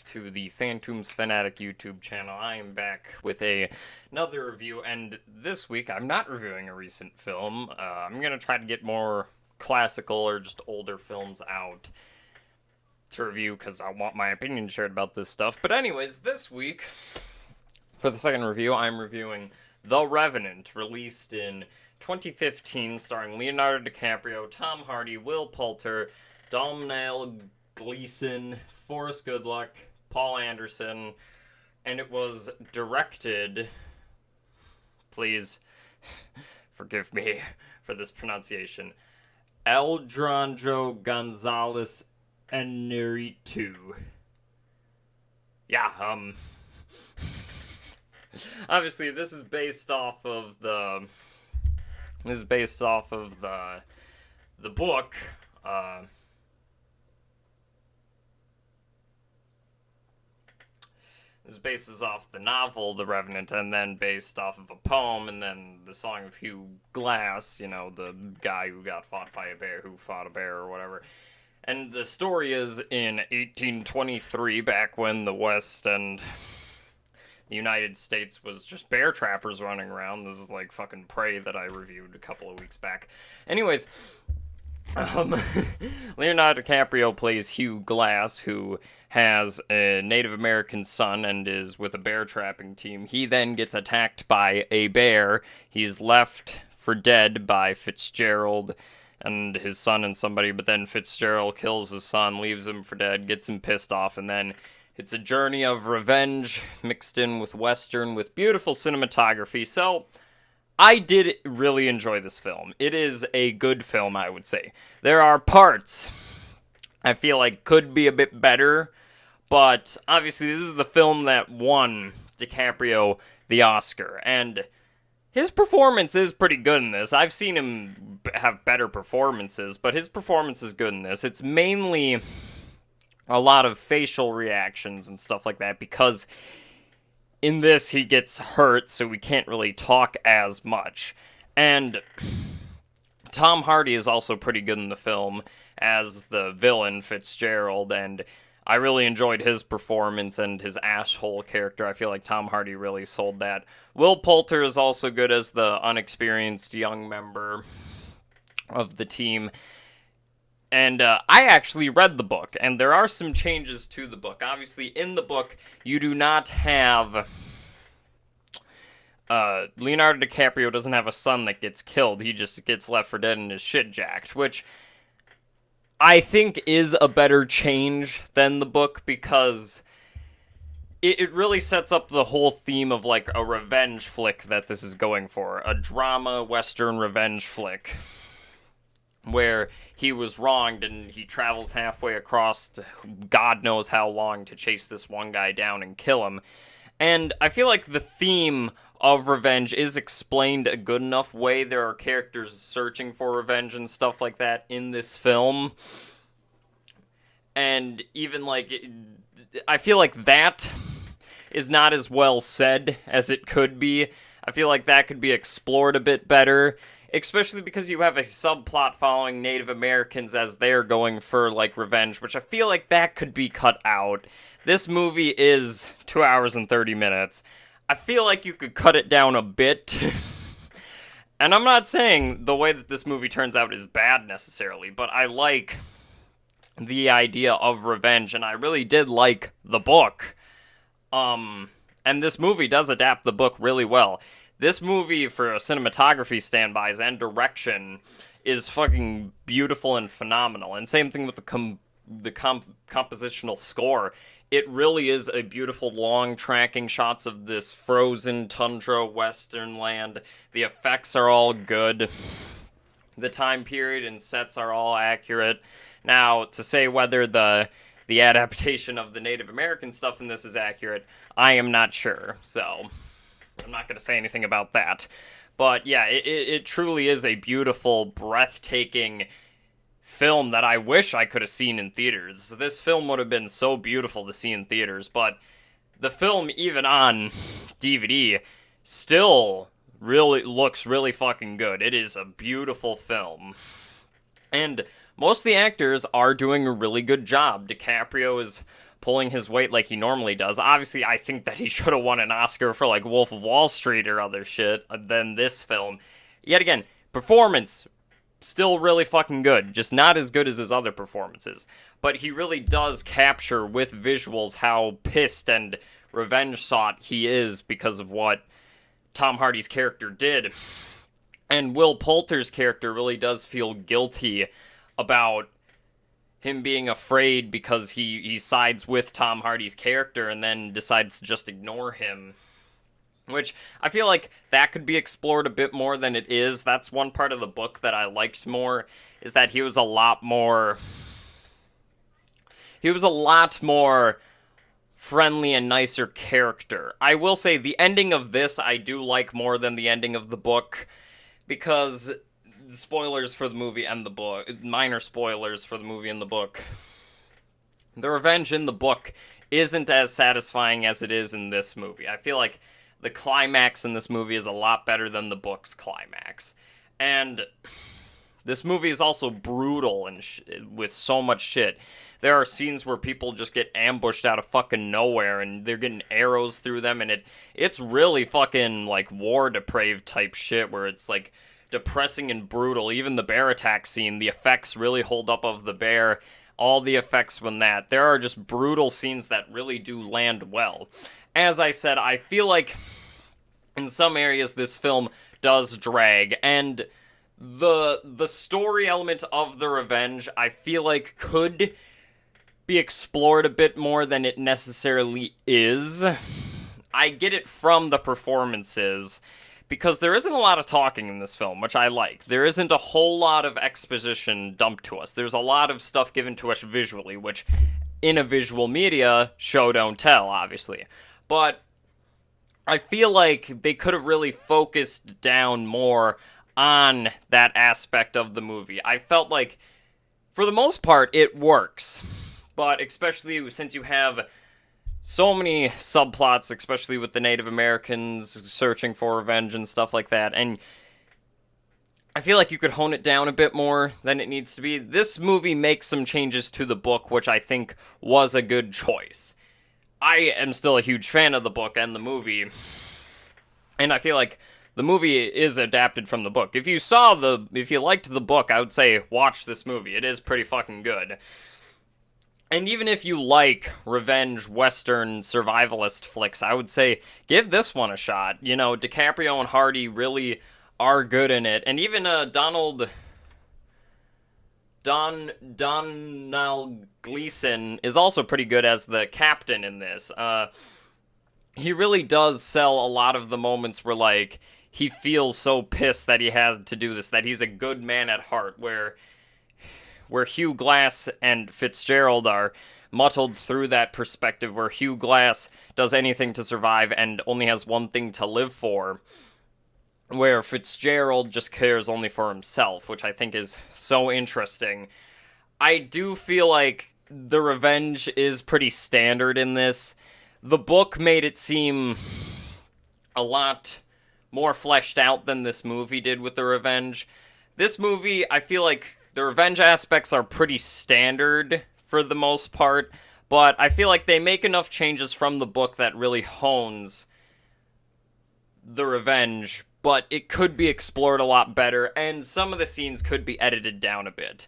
back to the Phantoms Fanatic YouTube channel. I am back with another review, and this week I'm not reviewing a recent film. I'm going to try to get more classical or just older films out to review because I want my opinion shared about this stuff. But anyways, this week, for the second review, I'm reviewing The Revenant, released in 2015, starring Leonardo DiCaprio, Tom Hardy, Will Poulter, Domhnall Gleeson, Forrest Goodluck, Paul Anderson, and it was directed, please forgive me for this pronunciation, Alejandro Gonzalez Iñárritu. Yeah, obviously this is based off of the book, This bases off the novel, The Revenant, and then based off of a poem, and then the song of Hugh Glass, you know, the guy who got fought by a bear who fought a bear or whatever. And the story is in 1823, back when the West and the United States was just bear trappers running around. This is like fucking Prey that I reviewed a couple of weeks back. Anyways, Leonardo DiCaprio plays Hugh Glass, who has a Native American son and is with a bear trapping team. He then gets attacked by a bear. He's left for dead by Fitzgerald and his son and somebody, but then Fitzgerald kills his son, leaves him for dead, gets him pissed off, and then it's a journey of revenge mixed in with Western with beautiful cinematography. So I did really enjoy this film. It is a good film, I would say. There are parts I feel like could be a bit better, but obviously this is the film that won DiCaprio the Oscar, and his performance is pretty good in this. I've seen him have better performances, but his performance is good in this. It's mainly a lot of facial reactions and stuff like that, because in this he gets hurt, so we can't really talk as much. And Tom Hardy is also pretty good in the film as the villain, Fitzgerald, and I really enjoyed his performance and his asshole character. I feel like Tom Hardy really sold that. Will Poulter is also good as the unexperienced young member of the team. And I actually read the book, and there are some changes to the book. Obviously, in the book, you do not have Leonardo DiCaprio doesn't have a son that gets killed. He just gets left for dead and his shit jacked, which I think is a better change than the book, because it really sets up the whole theme of like a revenge flick that this is going for. A drama Western revenge flick where he was wronged and he travels halfway across to God knows how long to chase this one guy down and kill him. And I feel like the theme of revenge is explained a good enough way. There are characters searching for revenge and stuff like that in this film. And even like, I feel like that is not as well said as it could be. I feel like that could be explored a bit better, especially because you have a subplot following Native Americans as they're going for like revenge, which I feel like that could be cut out. This movie is 2 hours and 30 minutes. I feel like you could cut it down a bit. And I'm not saying the way that this movie turns out is bad necessarily, but I like the idea of revenge, and I really did like the book. And this movie does adapt the book really well. This movie, for cinematography standbys and direction, is fucking beautiful and phenomenal. And same thing with the compositional score. It really is a beautiful, long tracking shots of this frozen tundra western land. The effects are all good. The time period and sets are all accurate. Now, to say whether the adaptation of the Native American stuff in this is accurate, I am not sure. So I'm not going to say anything about that. But yeah, it truly is a beautiful, breathtaking film that I wish I could have seen in theaters. This film would have been so beautiful to see in theaters, but the film, even on DVD, still really looks really fucking good. It is a beautiful film. And most of the actors are doing a really good job. DiCaprio is pulling his weight like he normally does. Obviously, I think that he should have won an Oscar for, like, Wolf of Wall Street or other shit than this film. Yet again, performance, still really fucking good, just not as good as his other performances. But he really does capture with visuals how pissed and revenge-sought he is because of what Tom Hardy's character did. And Will Poulter's character really does feel guilty about him being afraid because he sides with Tom Hardy's character and then decides to just ignore him. Which, I feel like that could be explored a bit more than it is. That's one part of the book that I liked more, is that he was a lot more friendly and nicer character. I will say the ending of this I do like more than the ending of the book, because spoilers for the movie and the book, minor spoilers for the movie and the book, the revenge in the book isn't as satisfying as it is in this movie. I feel like the climax in this movie is a lot better than the book's climax. And this movie is also brutal and with so much shit. There are scenes where people just get ambushed out of fucking nowhere and they're getting arrows through them, and it's really fucking like war depraved type shit where it's like depressing and brutal. Even the bear attack scene, the effects really hold up of the bear. All the effects when that. There are just brutal scenes that really do land well. As I said, I feel like in some areas this film does drag, and the story element of the revenge I feel like could be explored a bit more than it necessarily is. I get it from the performances, because there isn't a lot of talking in this film, which I like. There isn't a whole lot of exposition dumped to us. There's a lot of stuff given to us visually, which in a visual media, show don't tell, obviously. But I feel like they could have really focused down more on that aspect of the movie. I felt like, for the most part, it works. But especially since you have so many subplots, especially with the Native Americans searching for revenge and stuff like that, and I feel like you could hone it down a bit more than it needs to be. This movie makes some changes to the book, which I think was a good choice. I am still a huge fan of the book and the movie, and I feel like the movie is adapted from the book. If you liked the book, I would say watch this movie. It is pretty fucking good. And even if you like revenge, western, survivalist flicks, I would say give this one a shot. You know, Dicaprio and Hardy really are good in it. And even Donald Gleason is also pretty good as the captain in this. He really does sell a lot of the moments where, like, he feels so pissed that he has to do this, that he's a good man at heart, where Hugh Glass and Fitzgerald are muddled through that perspective, where Hugh Glass does anything to survive and only has one thing to live for, where Fitzgerald just cares only for himself, which I think is so interesting. I do feel like the revenge is pretty standard in this. The book made it seem a lot more fleshed out than this movie did with the revenge. This movie, I feel like the revenge aspects are pretty standard for the most part, but I feel like they make enough changes from the book that really hones the revenge, but it could be explored a lot better, and some of the scenes could be edited down a bit.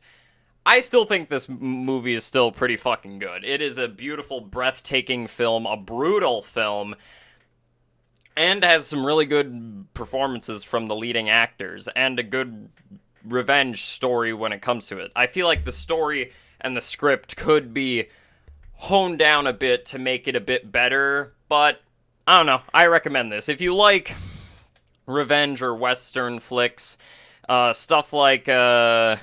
I still think this movie is still pretty fucking good. It is a beautiful, breathtaking film, a brutal film, and has some really good performances from the leading actors, and a good revenge story when it comes to it. I feel like the story and the script could be honed down a bit to make it a bit better, but I don't know. I recommend this. If you like revenge or western flicks, stuff like, trying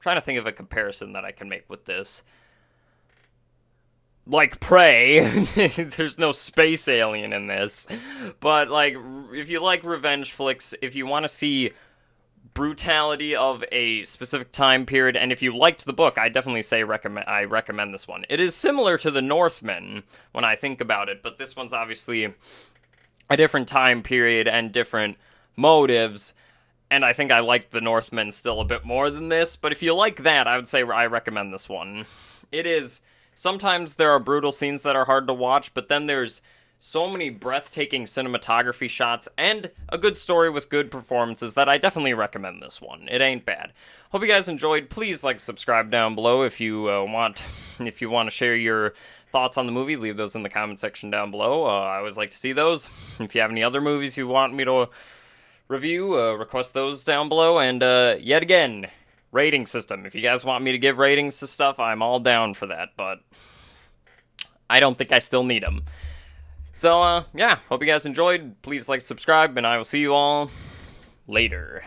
to think of a comparison that I can make with this. Like Prey. There's no space alien in this. But, like, if you like revenge flicks, if you want to see brutality of a specific time period, and if you liked the book, I definitely say I recommend this one. It is similar to The Northman when I think about it, but this one's obviously a different time period and different motives, and I think I like The Northman still a bit more than this, but if you like that, I would say I recommend this one. It is Sometimes there are brutal scenes that are hard to watch, but then there's so many breathtaking cinematography shots and a good story with good performances that I definitely recommend this one. It ain't bad. Hope you guys enjoyed. Please like, subscribe down below if you want. If you want to share your thoughts on the movie, leave those in the comment section down below. I always like to see those. If you have any other movies you want me to review, request those down below. And yet again, rating system. If you guys want me to give ratings to stuff, I'm all down for that. But I don't think I still need them. So, yeah, hope you guys enjoyed. Please like, subscribe, and I will see you all later.